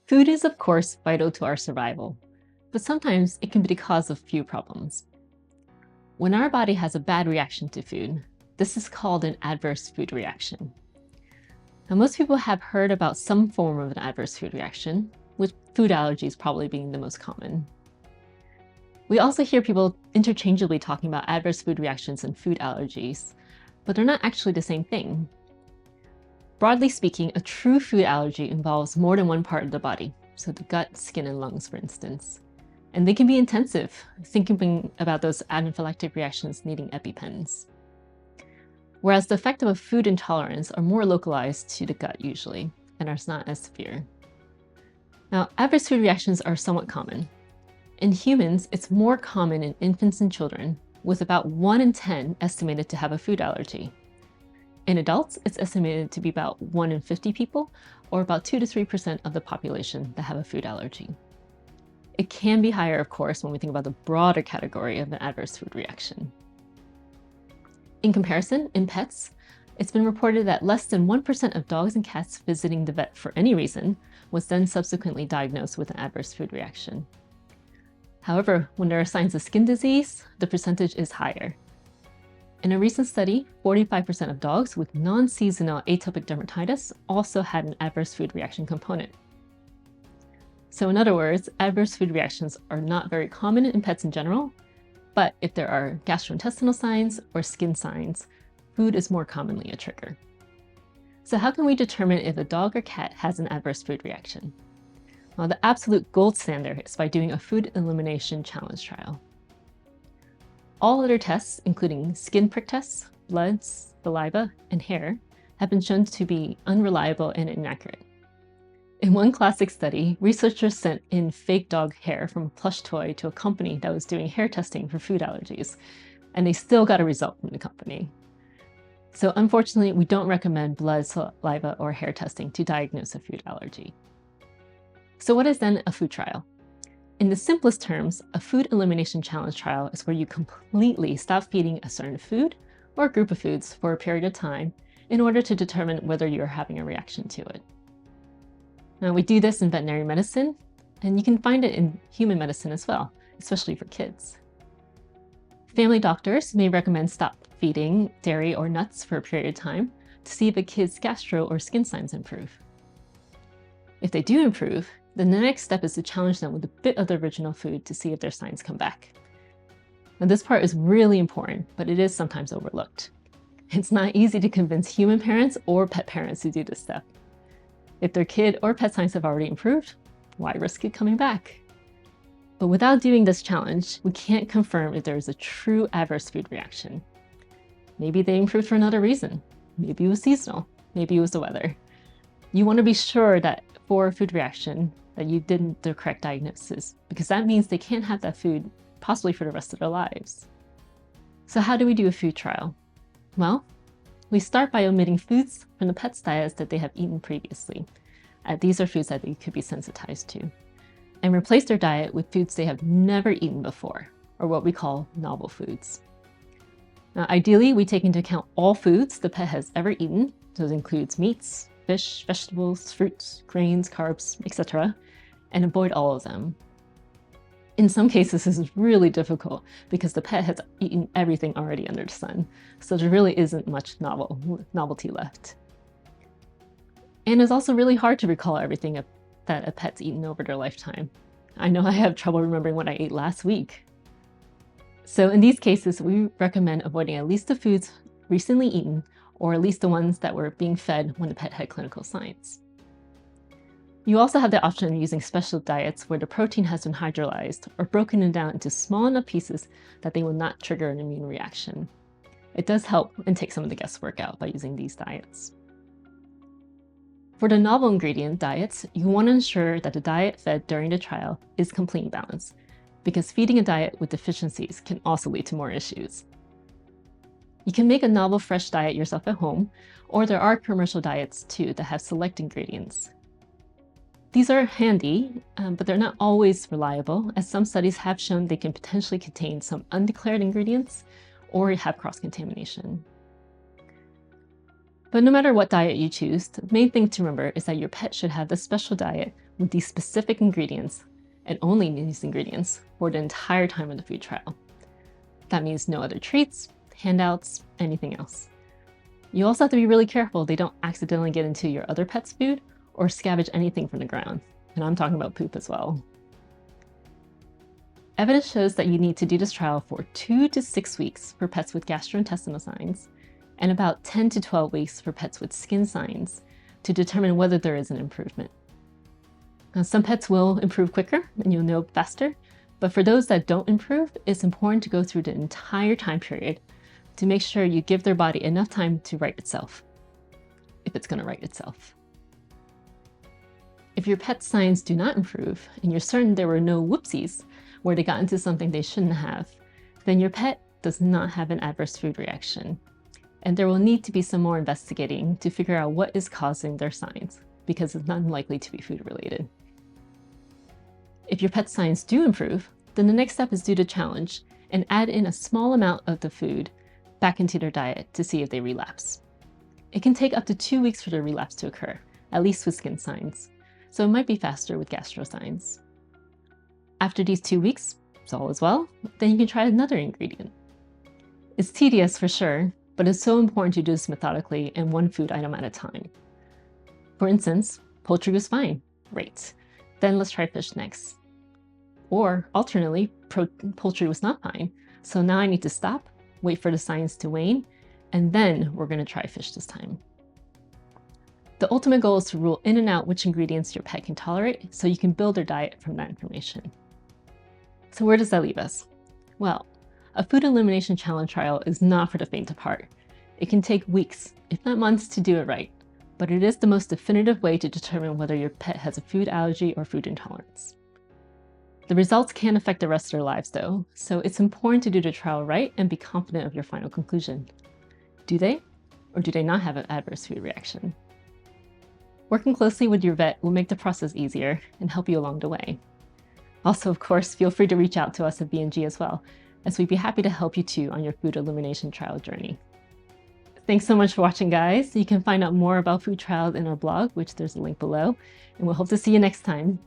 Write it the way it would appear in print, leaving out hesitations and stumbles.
Food is, of course, vital to our survival, but sometimes it can be the cause of few problems. When our body has a bad reaction to food, this is called an adverse food reaction. Now, most people have heard about some form of an adverse food reaction, with food allergies probably being the most common. We also hear people interchangeably talking about adverse food reactions and food allergies, but they're not actually the same thing. Broadly speaking, a true food allergy involves more than one part of the body, so the gut, skin, and lungs, for instance. And they can be intensive, thinking about those anaphylactic reactions needing EpiPens. Whereas the effect of a food intolerance are more localized to the gut usually, and are not as severe. Now, adverse food reactions are somewhat common. In humans, it's more common in infants and children, with about 1 in 10 estimated to have a food allergy. In adults, it's estimated to be about 1 in 50 people, or about 2 to 3% of the population that have a food allergy. It can be higher, of course, when we think about the broader category of an adverse food reaction. In comparison, in pets, it's been reported that less than 1% of dogs and cats visiting the vet for any reason was then subsequently diagnosed with an adverse food reaction. However, when there are signs of skin disease, the percentage is higher. In a recent study, 45% of dogs with non-seasonal atopic dermatitis also had an adverse food reaction component. So in other words, adverse food reactions are not very common in pets in general, but if there are gastrointestinal signs or skin signs, food is more commonly a trigger. So how can we determine if a dog or cat has an adverse food reaction? Well, the absolute gold standard is by doing a food elimination challenge trial. All other tests, including skin prick tests, blood, saliva, and hair, have been shown to be unreliable and inaccurate. In one classic study, researchers sent in fake dog hair from a plush toy to a company that was doing hair testing for food allergies, and they still got a result from the company. So unfortunately, we don't recommend blood, saliva, or hair testing to diagnose a food allergy. So what is then a food trial? In the simplest terms, a food elimination challenge trial is where you completely stop feeding a certain food or group of foods for a period of time in order to determine whether you're having a reaction to it. Now, we do this in veterinary medicine, and you can find it in human medicine as well, especially for kids. Family doctors may recommend stop feeding dairy or nuts for a period of time to see if a kid's gastro or skin signs improve. If they do improve, then the next step is to challenge them with a bit of the original food to see if their signs come back. Now, this part is really important, but it is sometimes overlooked. It's not easy to convince human parents or pet parents to do this step. If their kid or pet signs have already improved, why risk it coming back? But without doing this challenge, we can't confirm if there is a true adverse food reaction. Maybe they improved for another reason. Maybe it was seasonal. Maybe it was the weather. You want to be sure that for a food reaction, that you did the correct diagnosis, because that means they can't have that food possibly for the rest of their lives. So how do we do a food trial? Well, we start by omitting foods from the pet's diets that they have eaten previously. These are foods that they could be sensitized to, and replace their diet with foods they have never eaten before, or what we call novel foods. Now, ideally, we take into account all foods the pet has ever eaten. Those includes meats, fish, vegetables, fruits, grains, carbs, etc., and avoid all of them. In some cases, this is really difficult because the pet has eaten everything already under the sun, so there really isn't much novelty left. And it's also really hard to recall everything that a pet's eaten over their lifetime. I know I have trouble remembering what I ate last week. So in these cases, we recommend avoiding at least the foods recently eaten, or at least the ones that were being fed when the pet had clinical signs. You also have the option of using special diets where the protein has been hydrolyzed or broken down into small enough pieces that they will not trigger an immune reaction. It does help and take some of the guesswork out by using these diets. For the novel ingredient diets, you want to ensure that the diet fed during the trial is complete and balanced, because feeding a diet with deficiencies can also lead to more issues. You can make a novel fresh diet yourself at home, or there are commercial diets too that have select ingredients. These are handy, but they're not always reliable, as some studies have shown they can potentially contain some undeclared ingredients or have cross-contamination. But no matter what diet you choose, the main thing to remember is that your pet should have the special diet with these specific ingredients and only these ingredients for the entire time of the food trial. That means no other treats, handouts, anything else. You also have to be really careful they don't accidentally get into your other pet's food or scavenge anything from the ground. And I'm talking about poop as well. Evidence shows that you need to do this trial for 2 to 6 weeks for pets with gastrointestinal signs and about 10 to 12 weeks for pets with skin signs to determine whether there is an improvement. Now, some pets will improve quicker and you'll know faster, but for those that don't improve, it's important to go through the entire time period to make sure you give their body enough time to right itself, if it's going to right itself. If your pet's signs do not improve and you're certain there were no whoopsies where they got into something they shouldn't have, then your pet does not have an adverse food reaction. And there will need to be some more investigating to figure out what is causing their signs, because it's not unlikely to be food related. If your pet's signs do improve, then the next step is do the challenge and add in a small amount of the food back into their diet to see if they relapse. It can take up to 2 weeks for the relapse to occur, at least with skin signs, so it might be faster with gastro signs. After these 2 weeks, if all is well, then you can try another ingredient. It's tedious for sure, but it's so important to do this methodically and one food item at a time. For instance, poultry was fine, great. Then let's try fish next. Or alternately, poultry was not fine, so now I need to stop, wait for the signs to wane, and then we're going to try fish this time. The ultimate goal is to rule in and out which ingredients your pet can tolerate so you can build their diet from that information. So where does that leave us? Well, a food elimination challenge trial is not for the faint of heart. It can take weeks, if not months, to do it right, but it is the most definitive way to determine whether your pet has a food allergy or food intolerance. The results can affect the rest of their lives though, so it's important to do the trial right and be confident of your final conclusion. Do they, or do they not have an adverse food reaction? Working closely with your vet will make the process easier and help you along the way. Also, of course, feel free to reach out to us at B&G as well, as we'd be happy to help you too on your food elimination trial journey. Thanks so much for watching, guys. You can find out more about food trials in our blog, which there's a link below, and we'll hope to see you next time.